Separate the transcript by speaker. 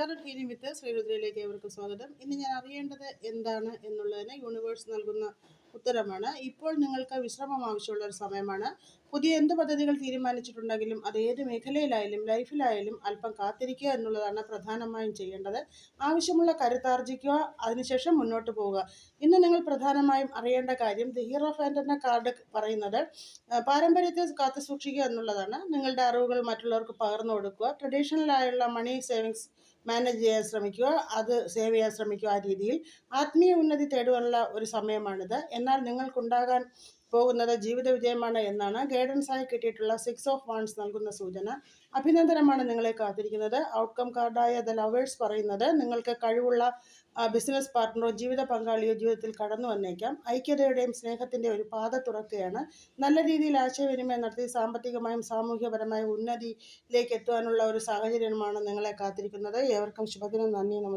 Speaker 1: Tarot healing വിത്ത് ശ്രീരുദ്രയിലേക്ക് ഏവർക്കും സ്വാഗതം. ഇന്ന് ഞാൻ അറിയേണ്ടത് എന്താണ് എന്നുള്ളതിന് യൂണിവേഴ്സ് നൽകുന്ന ഉത്തരമാണ്. ഇപ്പോൾ നിങ്ങൾക്ക് വിശ്രമം ആവശ്യമുള്ള ഒരു സമയമാണ്. പുതിയ എന്ത് പദ്ധതികൾ തീരുമാനിച്ചിട്ടുണ്ടെങ്കിലും അത് ഏത് മേഖലയിലായാലും ലൈഫിലായാലും അല്പം കാത്തിരിക്കുക എന്നുള്ളതാണ് പ്രധാനമായും ചെയ്യേണ്ടത്. ആവശ്യമുള്ള കരുത്താർജിക്കുക, അതിനുശേഷം മുന്നോട്ട് പോവുക. ഇന്ന് നിങ്ങൾ പ്രധാനമായും അറിയേണ്ട കാര്യം ദി ഹീറോ ഓഫ് എന്ന കാർഡ് പറയുന്നത് പാരമ്പര്യത്തെ കാത്തു സൂക്ഷിക്കുക എന്നുള്ളതാണ്. നിങ്ങളുടെ അറിവുകൾ മറ്റുള്ളവർക്ക് പകർന്നു കൊടുക്കുക. ട്രഡീഷണലായുള്ള മണി സേവിങ്സ് മാനേജ് ചെയ്യാൻ ശ്രമിക്കുക, അത് സേവ് ചെയ്യാൻ ശ്രമിക്കുക. ആ രീതിയിൽ ആത്മീയ ഉന്നതി തേടുവാനുള്ള ഒരു സമയമാണിത്. എന്നാൽ നിങ്ങൾക്കുണ്ടാകാൻ പോകുന്നത് ജീവിത വിജയമാണ് എന്നാണ് ഗൈഡൻസായി കിട്ടിയിട്ടുള്ള 6 ഓഫ് വാൺസ് നൽകുന്ന സൂചന. അഭിനന്ദനമാണ് നിങ്ങളെ കാത്തിരിക്കുന്നത്. ഔട്ട്കം കാർഡായ ദ ലവേഴ്സ് പറയുന്നത് നിങ്ങൾക്ക് കഴിവുള്ള ബിസിനസ് പാർട്ട്ണറോ ജീവിത പങ്കാളിയോ ജീവിതത്തിൽ കടന്നു വന്നേക്കാം. ഐക്യതയുടെയും സ്നേഹത്തിൻ്റെ ഒരു പാത തുറക്കുകയാണ്. നല്ല രീതിയിൽ ആശയവിനിമയം നടത്തി സാമ്പത്തികമായും സാമൂഹ്യപരമായും ഉന്നതിയിലേക്ക് എത്തുവാനുള്ള ഒരു സാഹചര്യമാണ് നിങ്ങളെ കാത്തിരിക്കുന്നത്. ഏവർക്കും ശുഭദിനം. നന്ദി, നമസ്കാരം.